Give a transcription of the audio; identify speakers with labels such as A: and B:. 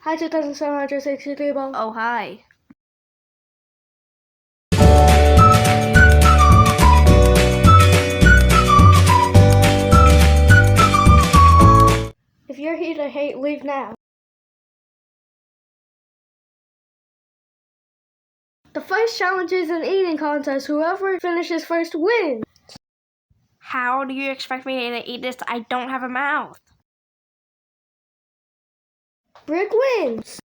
A: Hi, 2763 ball.
B: Oh, hi.
A: If you're here to hate, leave now. The first challenge is an eating contest. Whoever finishes first wins.
B: How do you expect me to eat this? I don't have a mouth.
A: Brick wins.